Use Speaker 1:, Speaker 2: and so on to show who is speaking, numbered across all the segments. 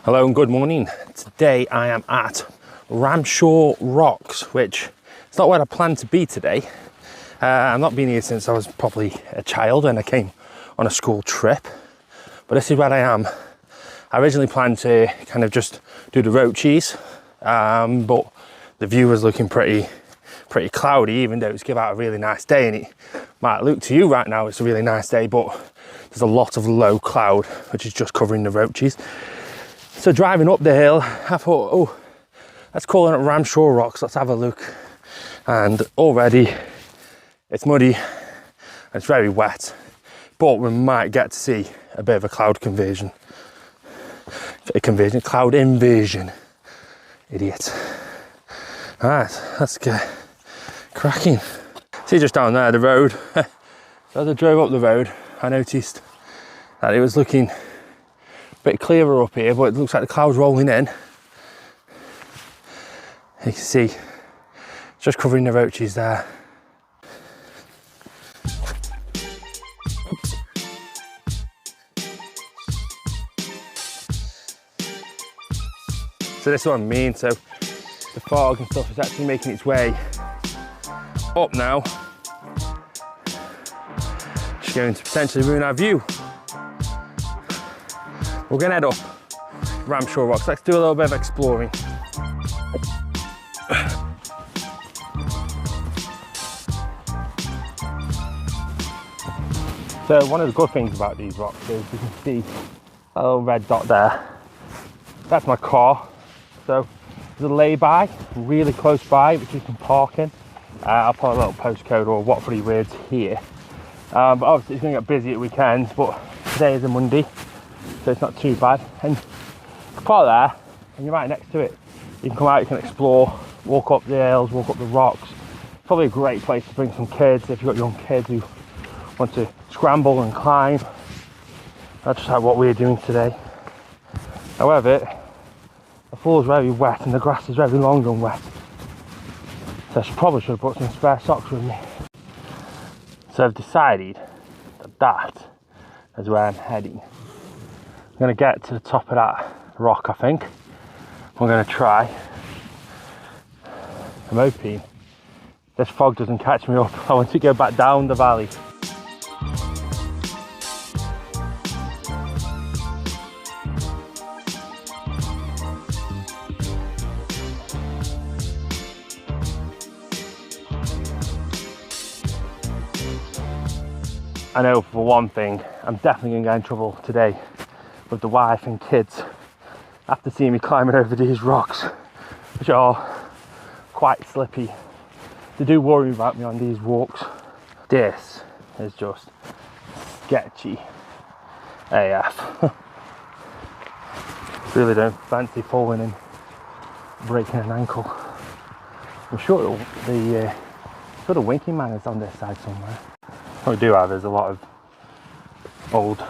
Speaker 1: Hello and good morning. Today I am at Ramshaw Rocks, which is not where I planned to be today. I've not been here since I was probably a child and I came on a school trip. But this is where I am. I originally planned to kind of just do the Roaches, but the view was looking pretty cloudy, even though it's give out a really nice day, and it might look to you right now it's a really nice day, but there's a lot of low cloud which is just covering the Roaches. So driving up the hill, I thought, oh, let's call it Ramshaw Rocks, let's have a look. And already it's muddy and it's very wet, but we might get to see a bit of a cloud invasion. Cloud invasion. Idiot. All right, let's get cracking. See just down there, the road. So as I drove up the road, I noticed that it was looking bit clearer up here, but it looks like the clouds rolling in. You can see it's just covering the Roaches there. So this is what I mean. So the fog and stuff is actually making its way up now. Just going to potentially ruin our view. We're gonna head up Ramshaw Rocks. Let's do a little bit of exploring. So one of the good things about these rocks is you can see that little red dot there. That's my car. So there's a lay-by really close by which you can park in. I'll put a little postcode or Watford words here. But obviously it's gonna get busy at weekends, but today is a Monday, so it's not too bad. And you park there and you're right next to it. You can come out, you can explore, walk up the hills, walk up the rocks. Probably a great place to bring some kids if you've got young kids who want to scramble and climb. That's just like what we're doing today. However, the floor is very wet and the grass is very long and wet. So I probably should have brought some spare socks with me. So I've decided that that is where I'm heading. I'm going to get to the top of that rock, I think. I'm going to try. I'm hoping this fog doesn't catch me up. I want to go back down the valley. I know for one thing, I'm definitely going to get in trouble today with the wife and kids after seeing me climbing over these rocks, which are quite slippy. They do worry about me on these walks. This is just sketchy AF. Really don't fancy falling and breaking an ankle. I'm sure the winking man is on this side somewhere. What we do have is a lot of old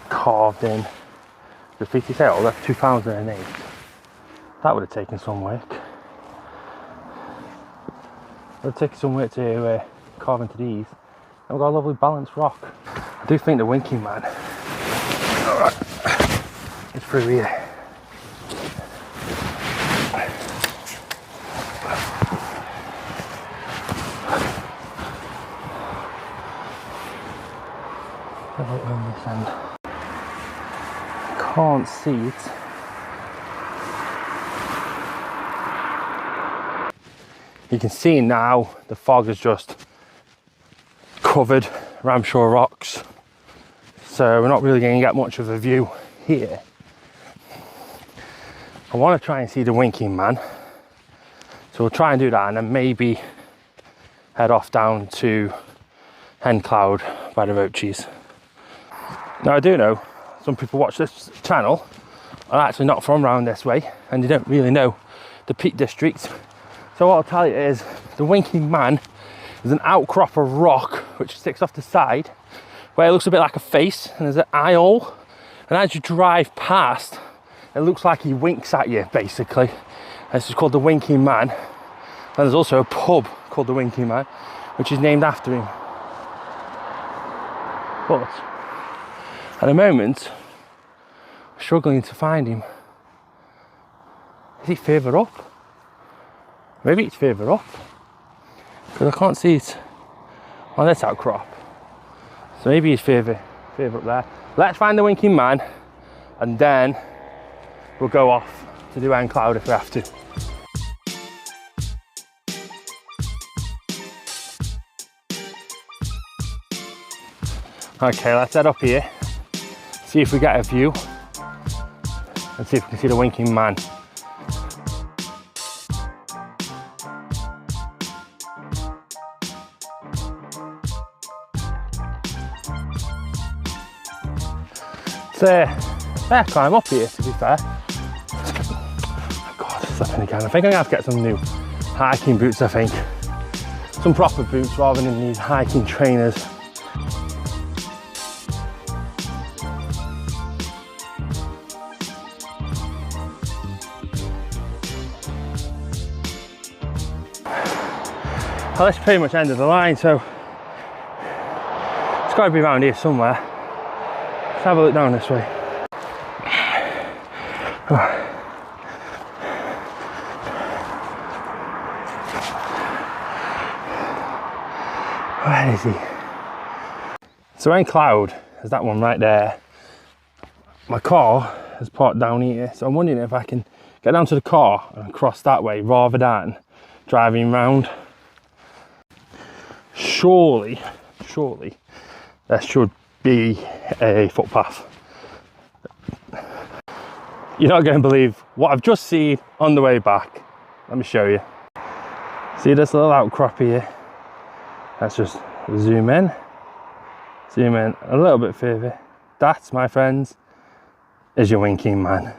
Speaker 1: carved in graffiti. Say, oh, that's 2008. That would have taken some work. It would have taken some work to carve into these. And we've got a lovely balanced rock. I do think the winking man is through here. On this end. Can't see it. You can see now the fog has just covered Ramshaw Rocks, so we're not really going to get much of a view here. I want to try and see the winking man, so we'll try and do that and then maybe head off down to Hen Cloud by the Roaches. Now I do know some people watch this channel are actually not from around this way and they don't really know the Peak District. So what I'll tell you is the winking man is an outcrop of rock which sticks off the side where it looks a bit like a face and there's an eye hole, and as you drive past it looks like he winks at you basically. And this is called the Winking Man, and there's also a pub called the Winking Man which is named after him. But at the moment Struggling to find him. Is he further up? Maybe it's further up. Because I can't see it on this outcrop. So maybe he's further up there. Let's find the winking man and then we'll go off to do Hen Cloud if we have to. Okay, let's head up here, see if we get a view and see if we can see the winking man. Fair climb up here, to be fair. Oh God, slipping again. I think I'm gonna have to get some new hiking boots, I think. Some proper boots rather than these hiking trainers. Well, that's pretty much end of the line, so it's got to be around here somewhere. Let's have a look down this way. Where is he? So Hen Cloud is that one right there. My car is parked down here, so I'm wondering if I can get down to the car and cross that way rather than driving round. Surely there should be a footpath. You're not going to believe what I've just seen on the way back. Let me show you. See this little outcrop here? Let's just zoom in a little bit further. That, my friends, is your winking man.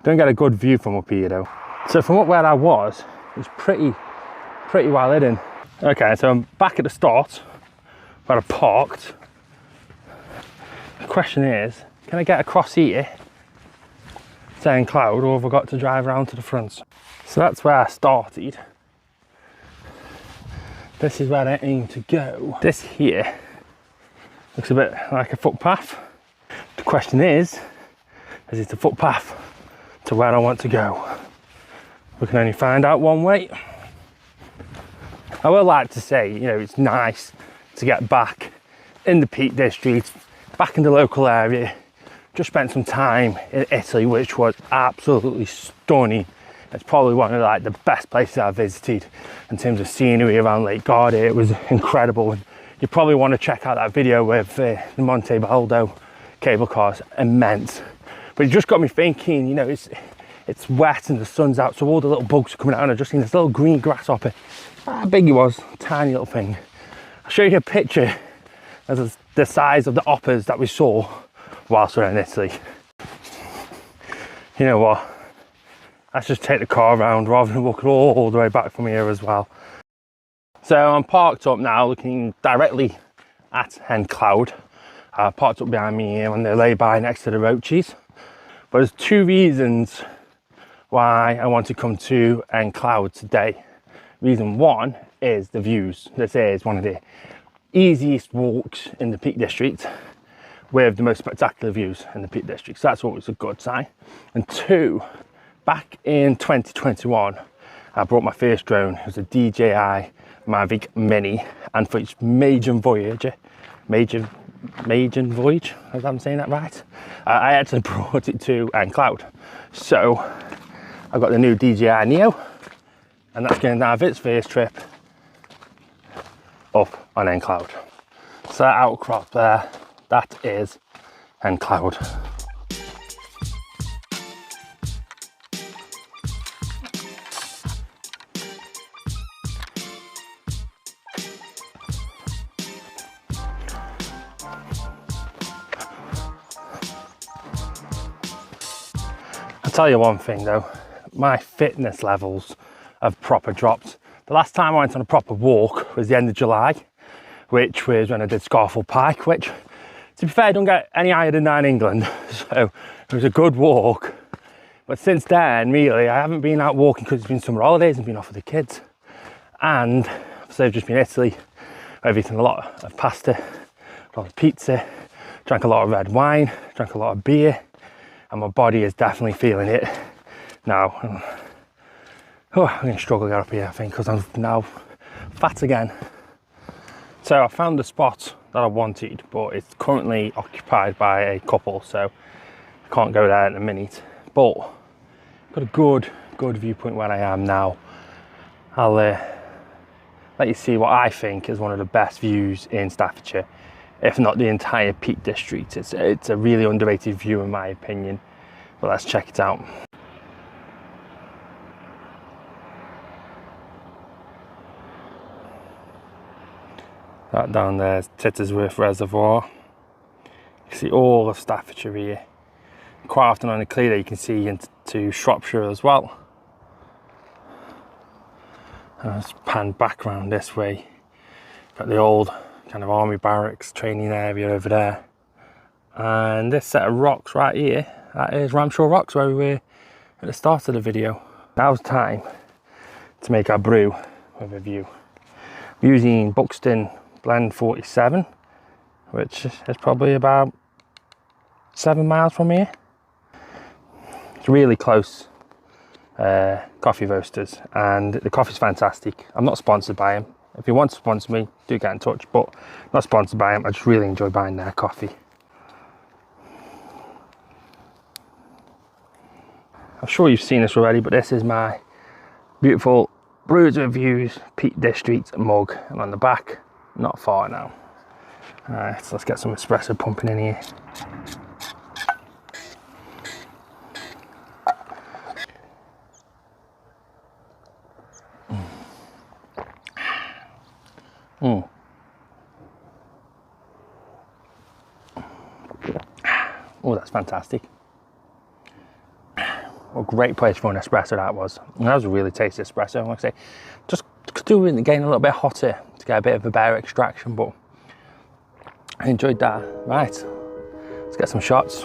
Speaker 1: Don't get a good view from up here though. So from up where I was, it's pretty well hidden. Okay, so I'm back at the start where I parked. The question is, can I get across here to Hen Cloud, or have I got to drive around to the front? So that's where I started. This is where I aim to go. This here looks a bit like a footpath. The question is it a footpath to where I want to go? We can only find out one way. I would like to say, you know, it's nice to get back in the Peak District, back in the local area. Just spent some time in Italy, which was absolutely stunning. It's probably one of like the best places I've visited in terms of scenery around Lake Garda. It was incredible. And you probably want to check out that video with the Monte Baldo cable car. It's immense. But it just got me thinking, you know, it's wet and the sun's out, so all the little bugs are coming out, and I've just seen this little green grasshopper. How big he was, tiny little thing. I'll show you a picture of the size of the hoppers that we saw whilst we were in Italy. You know what? Let's just take the car around rather than walking all the way back from here as well. So I'm parked up now, looking directly at Hen Cloud. Parked up behind me here on the lay-by next to the Roaches. But there's two reasons why I want to come to Hen Cloud today. Reason one is the views. This is one of the easiest walks in the Peak District with the most spectacular views in the Peak District. So that's always a good sign. And two, back in 2021, I brought my first drone. It was a DJI Mavic Mini, and for its maiden voyage, if I'm saying that right, I actually brought it to Hen Cloud. So I got the new DJI Neo, and that's going to have its first trip up on Hen Cloud. So that outcrop there, that is Hen Cloud. I'll tell you one thing though, my fitness levels have proper dropped. The last time I went on a proper walk was the end of July, which was when I did Scarfell Pike, which, to be fair, don't get any higher than that in England, so it was a good walk. But since then, really, I haven't been out walking because it's been summer holidays and been off with the kids. And so I've just been in Italy, I've eaten a lot of pasta, a lot of pizza, drank a lot of red wine, drank a lot of beer, and my body is definitely feeling it now. Oh, I'm going to struggle to get up here, I think, because I'm now fat again. So I found the spot that I wanted, but it's currently occupied by a couple, so I can't go there in a minute. But I've got a good viewpoint where I am now. I'll let you see what I think is one of the best views in Staffordshire, if not the entire Peak District. It's a really underrated view in my opinion, but let's check it out. That down there is Tittersworth Reservoir. You can see all of Staffordshire here. Quite often on a clear day you can see into Shropshire as well. Let's pan back around this way. Got the old kind of army barracks training area over there. And this set of rocks right here, that is Ramshaw Rocks, where we were at the start of the video. Now's time to make our brew with a view. I'm using Buxton Blend 47, which is probably about 7 miles from here. It's really close coffee roasters, and the coffee's fantastic. I'm not sponsored by them. If you want to sponsor me, do get in touch, but I'm not sponsored by them. I just really enjoy buying their coffee. I'm sure you've seen this already, but this is my beautiful Brews with Views Peak District mug, and on the back, not far now. Alright, so let's get some espresso pumping in here. Oh, that's fantastic. What a great place for an espresso that was. And that was a really tasty espresso. Like I say, just do it again a little bit hotter to get a bit of a better extraction, but I enjoyed that. Right, let's get some shots.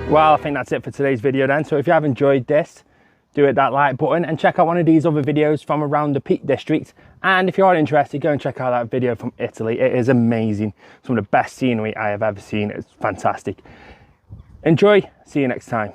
Speaker 1: Well, I think that's it for today's video then. So if you have enjoyed this, do hit that like button and check out one of these other videos from around the Peak District. And if you are interested, go and check out that video from Italy. It is amazing. Some of the best scenery I have ever seen. It's fantastic. Enjoy. See you next time.